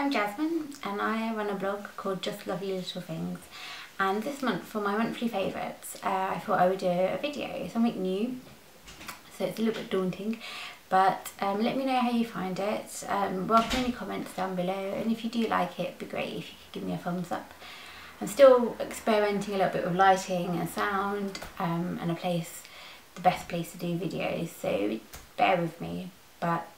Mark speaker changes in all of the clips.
Speaker 1: I'm Jasmine and I run a blog called Just Lovely Little Things, and this month for my monthly favourites I thought I would do a video, something new, so it's a little bit daunting, but let me know how you find it. Welcome any comments down below, and if you do like it, it'd be great if you could give me a thumbs up. I'm still experimenting a little bit with lighting and sound and the best place to do videos, so bear with me, but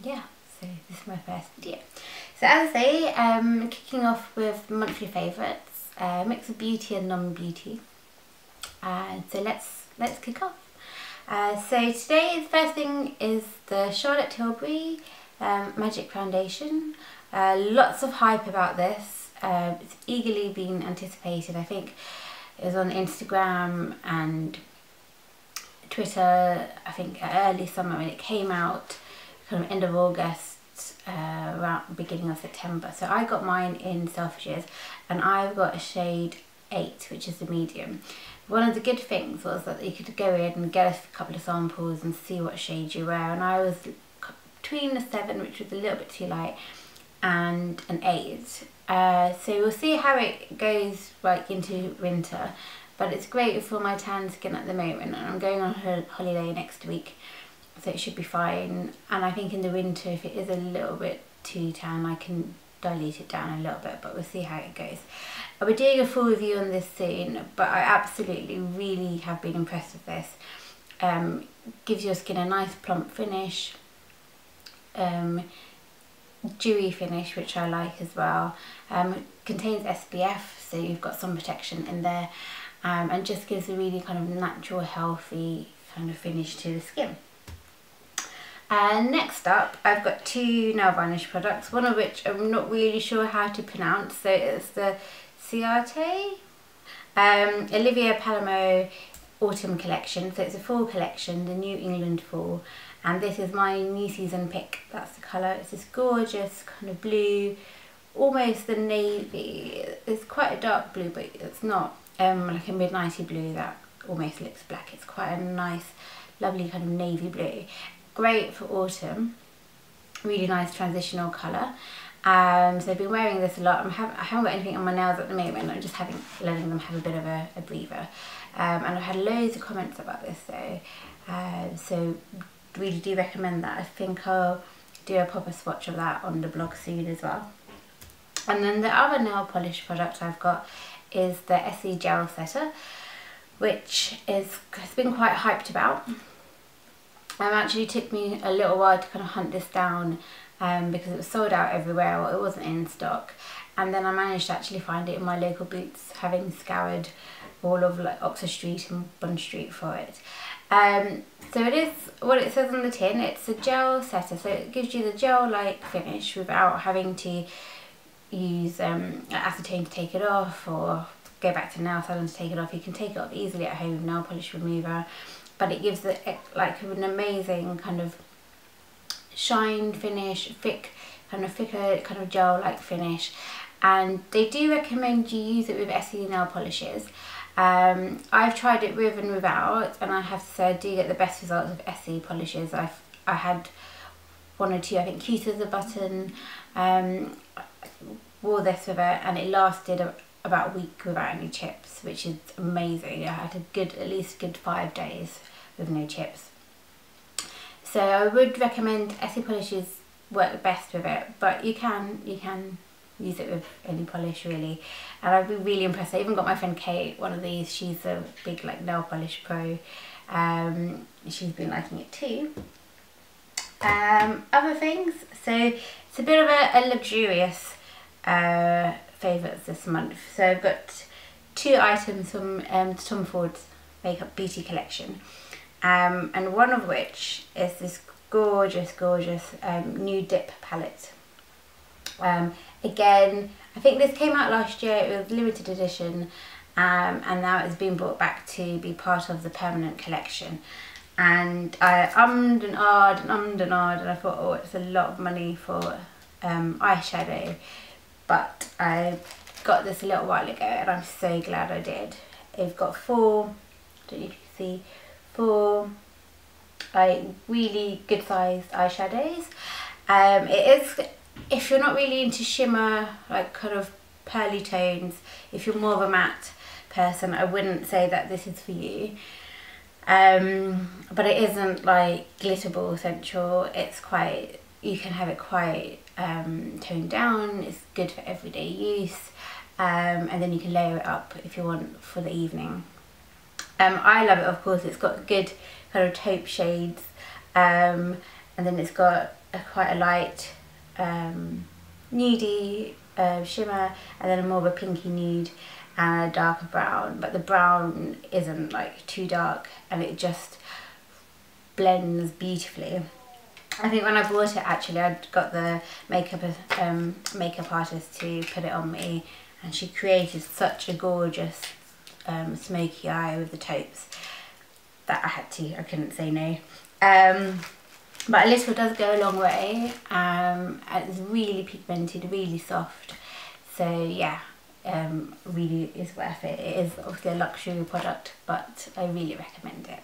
Speaker 1: yeah. So this is my first video. So as I say, kicking off with monthly favourites, mix of beauty and non-beauty. So let's kick off. So today the first thing is the Charlotte Tilbury Magic Foundation. Lots of hype about this. It's eagerly been anticipated. I think it was on Instagram and Twitter, I think early summer when it came out, kind of end of August, around beginning of September. So I got mine in Selfridges and I've got a shade 8, which is the medium. One of the good things was that you could go in and get a couple of samples and see what shade you wear, and I was between a 7, which was a little bit too light, and an 8. So we'll see how it goes like into winter, but it's great for my tan skin at the moment, and I'm going on holiday next week, so it should be fine. And I think in the winter, if it is a little bit too tan, I can dilute it down a little bit, but we'll see how it goes. I'll be doing a full review on this soon, but I absolutely really have been impressed with this. Gives your skin a nice plump finish, dewy finish, which I like as well. Contains SPF, so you've got some protection in there, and just gives a really kind of natural, healthy kind of finish to the skin. Next up, I've got 2 nail varnish products, one of which I'm not really sure how to pronounce, so it's the Ciate Olivia Palamo Autumn Collection. So it's a fall collection, the New England fall, and this is my new season pick. That's the colour. It's this gorgeous kind of blue, almost the navy. It's quite a dark blue, but it's not like a midnighty blue that almost looks black. It's quite a nice, lovely kind of navy blue. Great for autumn, really nice transitional colour. So I've been wearing this a lot. I haven't got anything on my nails at the moment. I'm just letting them have a bit of a breather. And I've had loads of comments about this though. So really do recommend that. I think I'll do a proper swatch of that on the blog soon as well. And then the other nail polish product I've got is the Essie Gel Setter, which has been quite hyped about. Actually took me a little while to kind of hunt this down because it was sold out everywhere, or it wasn't in stock, and then I managed to actually find it in my local Boots, having scoured all of like Oxford Street and Bond Street for it. So it is what it says on the tin. It's a gel setter, so it gives you the gel-like finish without having to use acetone to take it off or go back to nail salon to take it off. You can take it off easily at home with nail polish remover. But it gives it like an amazing kind of shine finish, thicker kind of gel-like finish, and they do recommend you use it with Essie nail polishes. I've tried it with and without, and I have to say I do get the best results with Essie polishes. I had 1 or 2, I think, cute as a button. Wore this with it, and it lasted about a week without any chips, which is amazing. I had at least good 5 days with no chips. So I would recommend Essie polishes work best with it, but you can use it with any polish really. And I've been really impressed. I even got my friend Kate one of these. She's a big like nail polish pro. She's been liking it too. Other things, so it's a bit of a luxurious favourites this month. So I've got 2 items from Tom Ford's Makeup Beauty collection, and one of which is this gorgeous new dip palette. Again, I think this came out last year. It was limited edition, and now it's been brought back to be part of the permanent collection. And I ummed and ahed and I thought, oh, it's a lot of money for eyeshadow. But I got this a little while ago and I'm so glad I did. I've got 4, I don't know if you can see, 4 really good sized eyeshadows. It is if you're not really into shimmer, like kind of pearly tones, if you're more of a matte person, I wouldn't say that this is for you. But it isn't like glitter ball central. It's quite, you can have it quite toned down. It's good for everyday use, and then you can layer it up if you want for the evening. I love it, of course. It's got good kind of taupe shades, and then it's got quite a light nudie shimmer, and then a more of a pinky nude and a darker brown, but the brown isn't like too dark, and it just blends beautifully. I think when I bought it, actually, I got the makeup artist to put it on me, and she created such a gorgeous smoky eye with the taupes that I couldn't say no. But a little does go a long way, and it's really pigmented, really soft, so yeah, really is worth it. It is obviously a luxury product, but I really recommend it.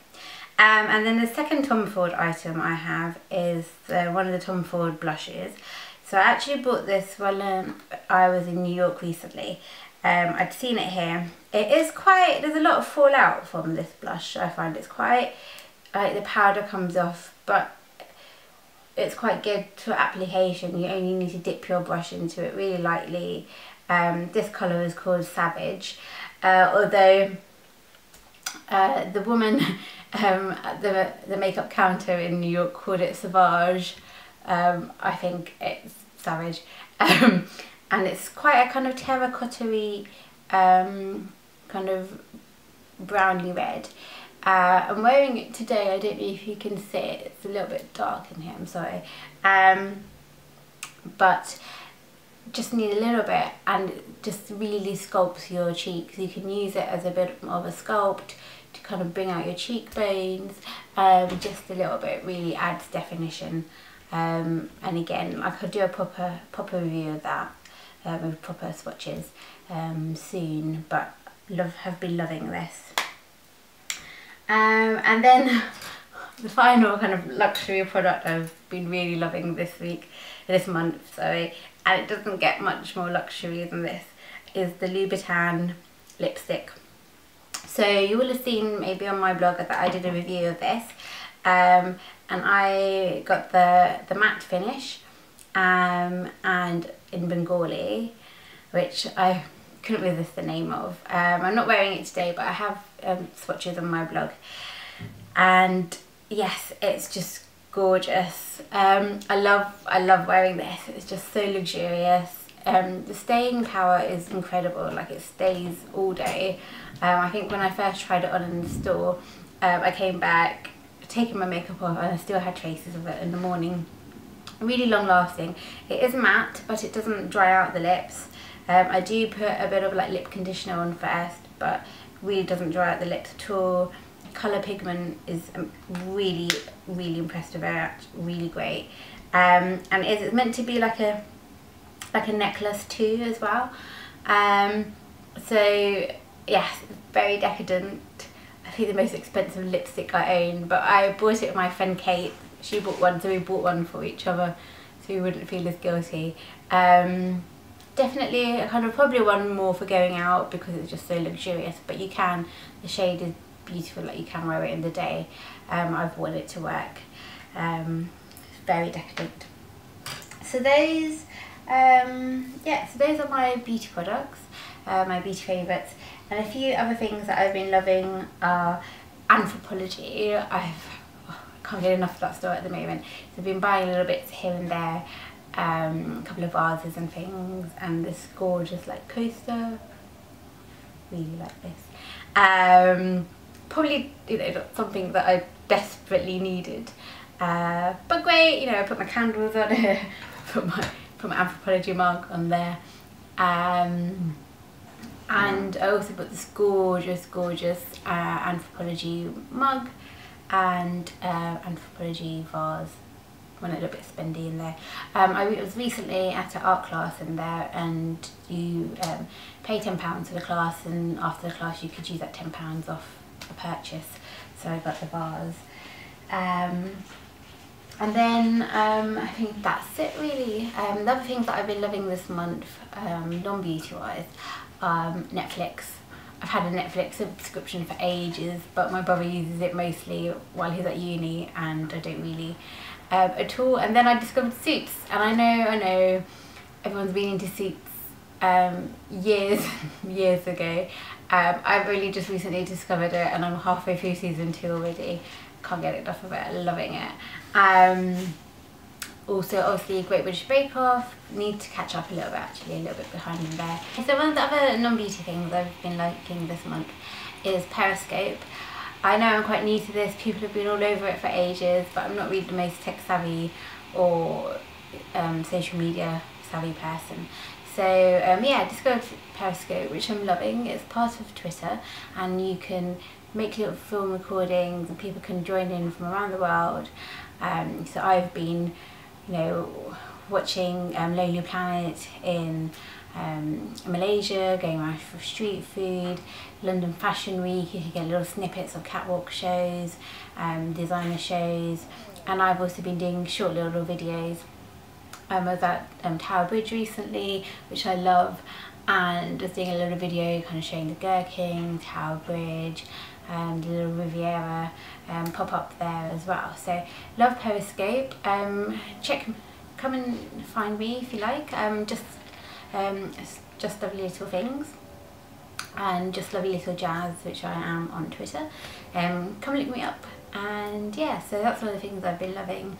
Speaker 1: And then the second Tom Ford item I have is one of the Tom Ford blushes. So I actually bought this when I was in New York recently. I'd seen it here. It is quite, there's a lot of fallout from this blush. I find it's quite, like the powder comes off, but it's quite good for application. You only need to dip your brush into it really lightly. This colour is called Savage, although the woman at the makeup counter in New York called it Sauvage. I think it's Savage, and it's quite a kind of terracotta-y, kind of browny red. I'm wearing it today. I don't know if you can see it. It's a little bit dark in here, I'm sorry. But just need a little bit, and it just really sculpts your cheeks. You can use it as a bit more of a sculpt to kind of bring out your cheekbones. Just a little bit really adds definition. And again, like I'll do a proper review of that with proper swatches soon, but have been loving this. And then the final kind of luxury product I've been really loving this month, sorry, and it doesn't get much more luxury than this, is the Louboutin lipstick. So you will have seen maybe on my blog that I did a review of this, and I got the matte finish and in Bengali, which I couldn't resist the name of. I'm not wearing it today, but I have swatches on my blog, and yes, it's just gorgeous. I love wearing this. It's just so luxurious. The staying power is incredible, like it stays all day. I think when I first tried it on in the store, I came back, taking my makeup off, and I still had traces of it in the morning. Really long lasting. It is matte, but it doesn't dry out the lips. I do put a bit of like lip conditioner on first, but really doesn't dry out the lips at all. Colour pigment is really impressed with it, really great. And it's meant to be like a necklace too as well. So yes, very decadent. I think the most expensive lipstick I own, but I bought it with my friend Kate. She bought one, so we bought one for each other, so we wouldn't feel as guilty. Definitely kind of probably one more for going out because it's just so luxurious, but you can, the shade is beautiful, like you can wear it in the day. I've worn it to work. It's very decadent. So those, yeah, so those are my beauty products, my beauty favourites, and a few other things that I've been loving are Anthropologie. I can't get enough of that store at the moment, so I've been buying little bits here and there. A couple of vases and things, and this gorgeous like coaster. Really like this. Probably, you know, not something that I desperately needed, but great. You know, I put my candles on it, put my Anthropologie mug on there, and I also put this gorgeous Anthropologie mug and Anthropologie vase. Went a little bit spendy in there. I was recently at an art class in there, and you pay £10 for the class, and after the class you could use that £10 off a purchase. So I got the vase. And then I think that's it really. The other things that I've been loving this month, non-beauty wise, Netflix. I've had a Netflix subscription for ages, but my brother uses it mostly while he's at uni and I don't really at all. And then I discovered Suits, and I know everyone's been into Suits years ago. I've only just recently discovered it and I'm halfway through season 2 already. Can't get enough of it, loving it. Also obviously Great British Bake Off, need to catch up a little bit actually, a little bit behind in there. So one of the other non-beauty things I've been liking this month is Periscope. I know I'm quite new to this, people have been all over it for ages, but I'm not really the most tech savvy or social media savvy person. So yeah, I discovered Periscope, which I'm loving. It's part of Twitter and you can make little film recordings and people can join in from around the world. So I've been, you know, watching Lonely Planet in Malaysia, going around for street food, London Fashion Week, you can get little snippets of catwalk shows, designer shows, and I've also been doing short little videos. I was at Tower Bridge recently, which I love, and was doing a little video kind of showing the Gherkin, Tower Bridge, and the little Riviera pop up there as well. So love Periscope. Come and find me if you like. Just lovely little things, and just lovely little jazz, which I am on Twitter. Come look me up, and yeah, so that's one of the things I've been loving.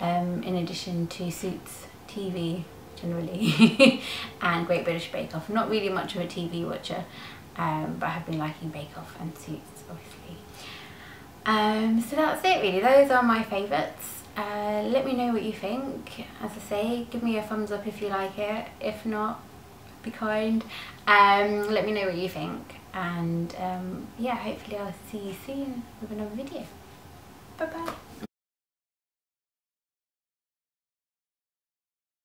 Speaker 1: In addition to Suits, TV generally, and Great British Bake Off. I'm not really much of a TV watcher, but I have been liking Bake Off and Suits obviously. So that's it really, those are my favourites. Let me know what you think. As I say, give me a thumbs up if you like it, if not, be kind. Let me know what you think, and yeah, hopefully I'll see you soon with another video. Bye bye.